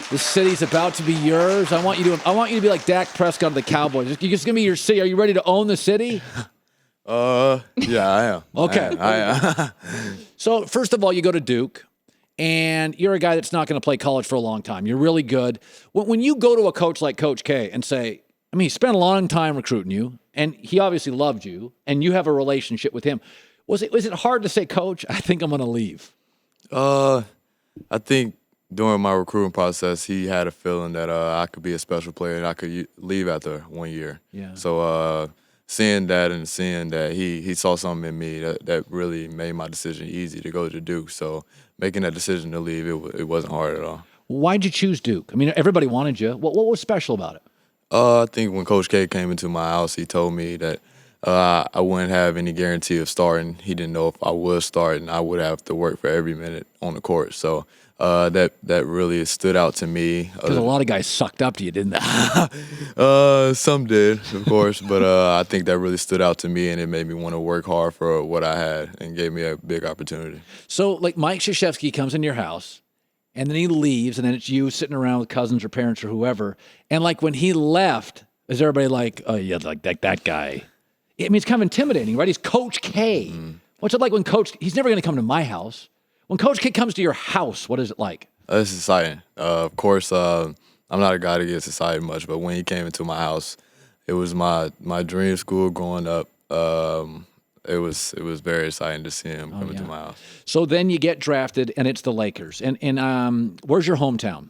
This city's about to be yours. I want you to be like Dak Prescott of the Cowboys. You're just gonna be your city. Are you ready to own the city? Yeah, I am. Okay. I am. So first of all, you go to Duke, and you're a guy that's not going to play college for a long time. You're really good. When you go to a coach like Coach K and say, I mean, he spent a long time recruiting you, and he obviously loved you, and you have a relationship with him. Was it hard to say, Coach, I think I'm going to leave? I think during my recruiting process, he had a feeling that I could be a special player and I could leave after 1 year. Yeah. So seeing that and seeing that he saw something in me that really made my decision easy to go to Duke. So making that decision to leave, it wasn't hard at all. Why'd you choose Duke? I mean, everybody wanted you. What was special about it? I think when Coach K came into my house, he told me that I wouldn't have any guarantee of starting. He didn't know if I would start, and I would have to work for every minute on the court. So that really stood out to me. Because a lot of guys sucked up to you, didn't they? Some did, of course, but I think that really stood out to me, and it made me want to work hard for what I had and gave me a big opportunity. So, like, Mike Krzyzewski comes in your house, and then he leaves, and then it's you sitting around with cousins or parents or whoever. And, like, when he left, is everybody like, oh, yeah, like that guy? I mean, it's kind of intimidating, right? He's Coach K. What's it like when he's never going to come to my house. When Coach K comes to your house, what is it like? It's exciting. Of course, I'm not a guy that gets excited much, but when he came into my house, it was my dream school growing up. It was very exciting to see him come into my house. So then you get drafted, and it's the Lakers. And where's your hometown?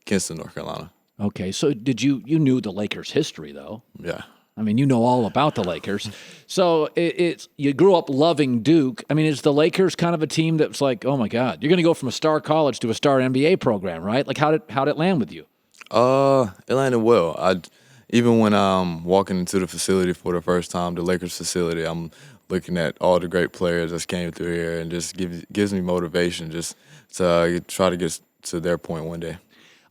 Kinston, North Carolina. Okay, so you knew the Lakers' history, though? Yeah. I mean, you know all about the Lakers. So you grew up loving Duke. I mean, is the Lakers kind of a team that's like, oh my God, you're going to go from a star college to a star NBA program, right? Like, how'd it land with you? It landed well. Even when I'm walking into the facility for the first time, the Lakers facility, I'm looking at all the great players that came through here, and just gives me motivation just to try to get to their point one day.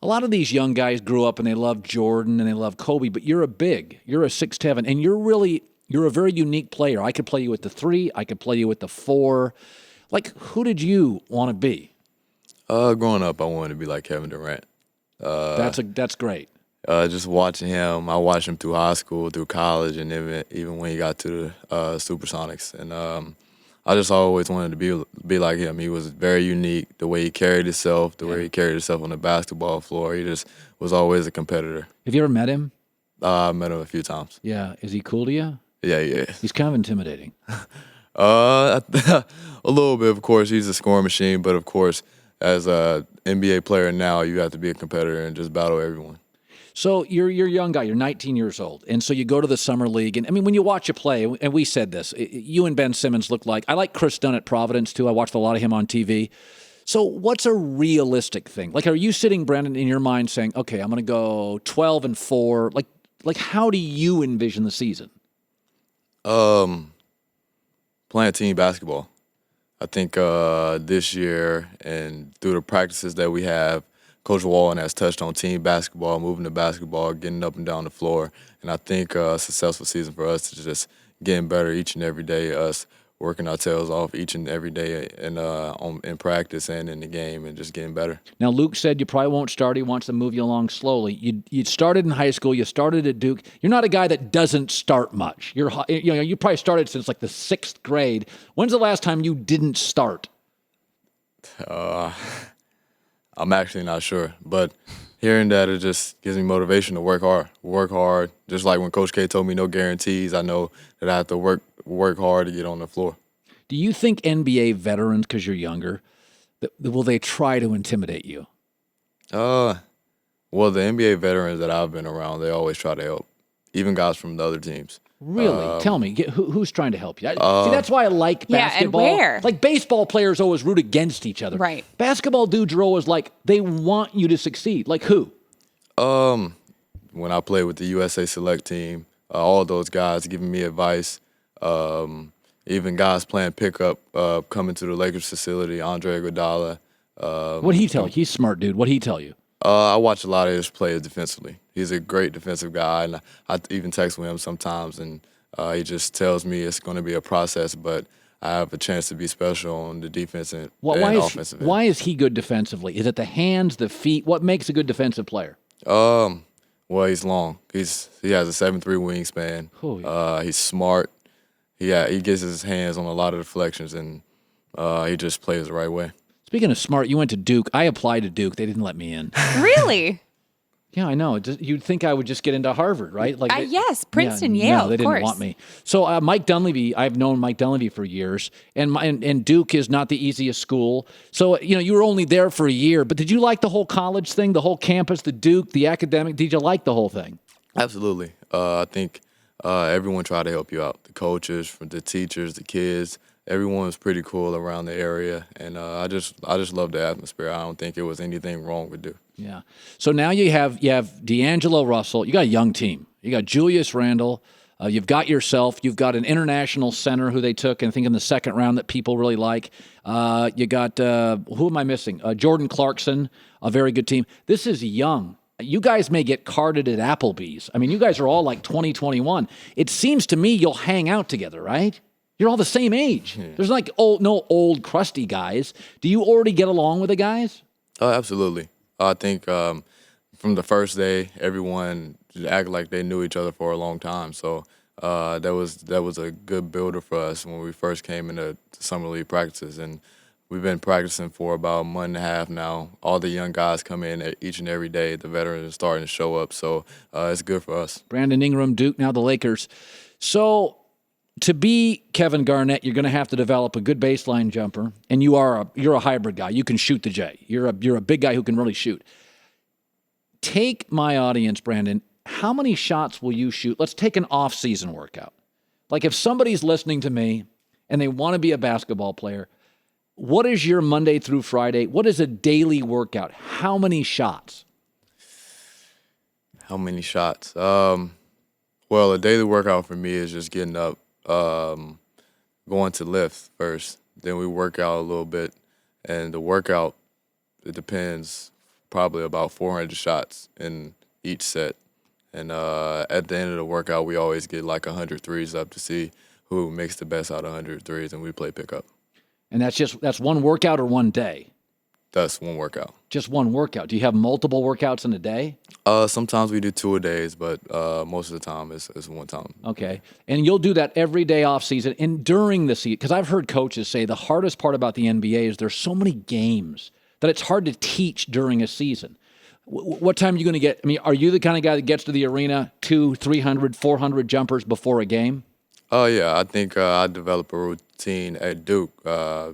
A lot of these young guys grew up and they love Jordan and they love Kobe, but you're a 6'7", and you're a very unique player. I could play you at the 3, I could play you at the 4. Like, who did you want to be? Growing up, I wanted to be like Kevin Durant. That's great. Just watching him, I watched him through high school, through college, and even when he got to the Supersonics. And I just always wanted to be like him. He was very unique, the way he carried himself, way he carried himself on the basketball floor. He just was always a competitor. Have you ever met him? I met him a few times. Yeah. Is he cool to you? Yeah, he is. He's kind of intimidating. A little bit, of course. He's a scoring machine, but of course, as a NBA player now, you have to be a competitor and just battle everyone. So you're a young guy. You're 19 years old, and so you go to the summer league. And I mean, when you watch you play, and we said this, you and Ben Simmons look like. I like Chris Dunn at Providence too. I watched a lot of him on TV. So what's a realistic thing? Like, are you sitting, Brandon, in your mind saying, "Okay, I'm going to go 12-4"? Like, how do you envision the season? Playing team basketball. I think this year and through the practices that we have, Coach Wallen has touched on team basketball, moving the basketball, getting up and down the floor. And I think a successful season for us is just getting better each and every day, us working our tails off each and every day in practice and in the game, and just getting better. Now, Luke said you probably won't start. He wants to move you along slowly. You started in high school. You started at Duke. You're not a guy that doesn't start much. You probably started since like the 6th grade. When's the last time you didn't start? I'm actually not sure, but hearing that, it just gives me motivation to work hard. Just like when Coach K told me no guarantees, I know that I have to work hard to get on the floor. Do you think NBA veterans, because you're younger, will they try to intimidate you? Well, the NBA veterans that I've been around, they always try to help, even guys from the other teams. Really? Tell me, who's trying to help you? See, that's why I like basketball. Yeah, and where? Like, baseball players always root against each other. Right. Basketball dudes are always like, they want you to succeed. Like who? When I played with the USA Select team, all those guys giving me advice. Even guys playing pickup, coming to the Lakers facility, Andre Iguodala. What'd he tell you? He's a smart dude. What'd he tell you? I watch a lot of his plays defensively. He's a great defensive guy, and I even text with him sometimes, and he just tells me it's going to be a process, but I have a chance to be special on the defense and offensive end. Why is he good defensively? Is it the hands, the feet? What makes a good defensive player? Well, he's long. He has a 7'3" wingspan. Oh, yeah. He's smart. He gets his hands on a lot of deflections, and he just plays the right way. Speaking of smart, you went to Duke. I applied to Duke. They didn't let me in. Really? Yeah, I know. You'd think I would just get into Harvard, right? Yes, Princeton, Yale, no, they didn't want me. So Mike Dunleavy, I've known Mike Dunleavy for years, and Duke is not the easiest school. So, you were only there for a year, but did you like the whole college thing, the whole campus, the Duke, the academic? Did you like the whole thing? Absolutely. I think everyone tried to help you out. The coaches, the teachers, the kids. Everyone was pretty cool around the area, and I just love the atmosphere. I don't think it was anything wrong with Duke. Yeah. So now you have D'Angelo Russell. You got a young team. You got Julius Randle. You've got yourself. You've got an international center who they took, I think, in the second round that people really like. You got who am I missing? Jordan Clarkson, a very good team. This is young. You guys may get carded at Applebee's. I mean, you guys are all like 20, 21. It seems to me you'll hang out together, right? You're all the same age. Yeah. There's no old crusty guys. Do you already get along with the guys? Absolutely. I think from the first day, everyone acted like they knew each other for a long time. So that was a good builder for us when we first came into summer league practices. And we've been practicing for about a month and a half now. All the young guys come in each and every day. The veterans are starting to show up. So it's good for us. Brandon Ingram, Duke, now the Lakers. So to be Kevin Garnett, you're going to have to develop a good baseline jumper, and you're a hybrid guy. You can shoot the J. You're a big guy who can really shoot. Take my audience, Brandon. How many shots will you shoot? Let's take an off-season workout. Like if somebody's listening to me and they want to be a basketball player, what is your Monday through Friday? What is a daily workout? How many shots? How many shots? Well, a daily workout for me is just getting up, going to lift first. Then we work out a little bit. And the workout, it depends, probably about 400 shots in each set. And at the end of the workout, we always get like 100 threes up to see who makes the best out of 100 threes, and we play pickup. And that's one workout or one day? That's one workout. Just one workout. Do you have multiple workouts in a day? Sometimes we do 2 a days, but most of the time it's one time. Okay. And you'll do that every day off season and during the season, because I've heard coaches say the hardest part about the NBA is there's so many games that it's hard to teach during a season. What time are you going to get? I mean, are you the kind of guy that gets to the arena 200, 300, 400 jumpers before a game? Oh, yeah. I think I developed a routine at Duke.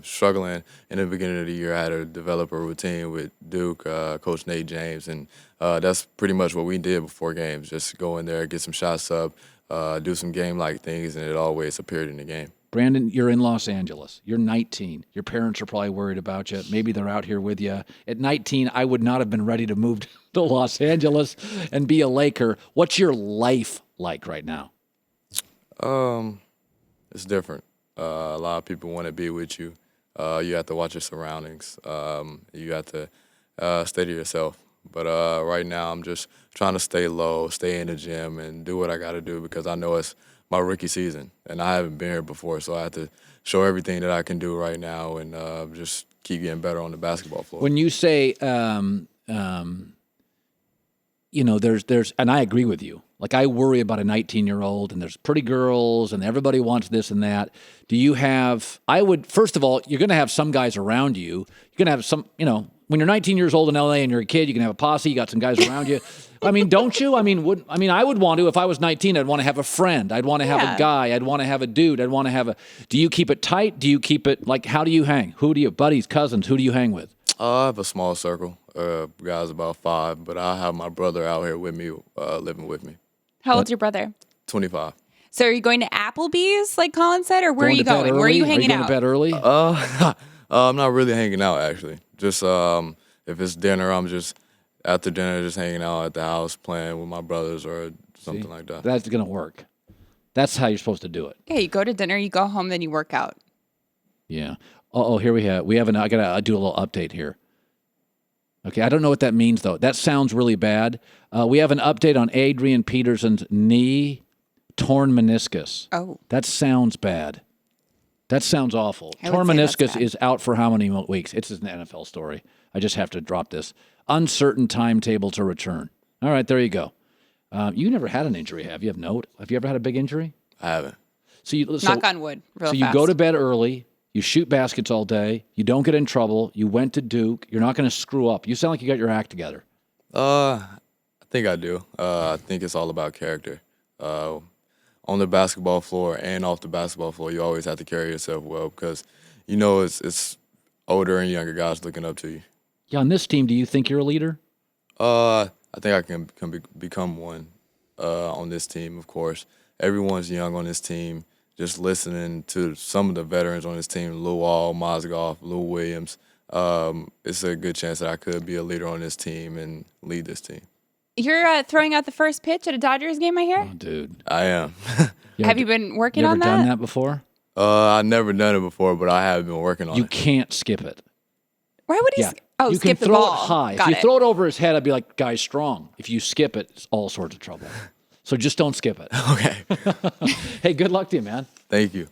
Struggling in the beginning of the year, I had to develop a routine with Duke, Coach Nate James, and that's pretty much what we did before games. Just go in there, get some shots up, do some game-like things, and it always appeared in the game. Brandon, you're in Los Angeles. You're 19. Your parents are probably worried about you. Maybe they're out here with you. At 19, I would not have been ready to move to Los Angeles and be a Laker. What's your life like right now? It's different. A lot of people want to be with you. You have to watch your surroundings. You have to stay to yourself. But right now, I'm just trying to stay low, stay in the gym, and do what I got to do because I know it's my rookie season, and I haven't been here before, so I have to show everything that I can do right now and just keep getting better on the basketball floor. When you say, there's, and I agree with you. Like, I worry about a 19-year-old, and there's pretty girls, and everybody wants this and that. Do you have, first of all, you're going to have some guys around you. You're going to have some, when you're 19 years old in L.A. and you're a kid, you can have a posse. You got some guys around you. I mean, don't you? I would want to. If I was 19, I'd want to have a friend. I'd want to have a guy. I'd want to have a dude. I'd want to have do you keep it tight? Do you keep it, how do you hang? Buddies, cousins, who do you hang with? I have a small circle, guys about 5, but I have my brother out here with me, living with me. How old's your brother? 25. So are you going to Applebee's, like Colin said, or where are you going? Where are you hanging out? Are you going to bed early? I'm not really hanging out, actually. Just if it's dinner, I'm just after dinner, just hanging out at the house, playing with my brothers or something like that. That's going to work. That's how you're supposed to do it. Yeah, you go to dinner, you go home, then you work out. Yeah. Here we have I got to do a little update here. Okay, I don't know what that means, though. That sounds really bad. We have an update on Adrian Peterson's knee torn meniscus. Oh. That sounds bad. That sounds awful. I Torn would say that's meniscus bad. is out for how many weeks? It's an NFL story. I just have to drop this. Uncertain timetable to return. All right, there you go. You never had an injury, have you? Have you ever had a big injury? I haven't. So Knock on wood. Real so fast. you go to bed early. You shoot baskets all day. You don't get in trouble. You went to Duke. You're not going to screw up. You sound like you got your act together. I think I do. I think it's all about character. On the basketball floor and off the basketball floor, you always have to carry yourself well because you know it's older and younger guys looking up to you. Yeah, on this team, do you think you're a leader? I think I can become one on this team, of course. Everyone's young on this team. Just listening to some of the veterans on this team, Lou Wall, Mozgov, Lou Williams, it's a good chance that I could be a leader on this team and lead this team. You're throwing out the first pitch at a Dodgers game, I hear? Oh, dude. I am. Have you been working You ever on that? done that before? I've never done it before, but I have been working on You it. can't skip it. Why would he? Yeah. Oh, you skip can the throw ball. it high. Got if you it. throw it over his head, I'd be like, guy's strong. If you skip it, it's all sorts of trouble. So just don't skip it. Okay. Hey, good luck to you, man. Thank you.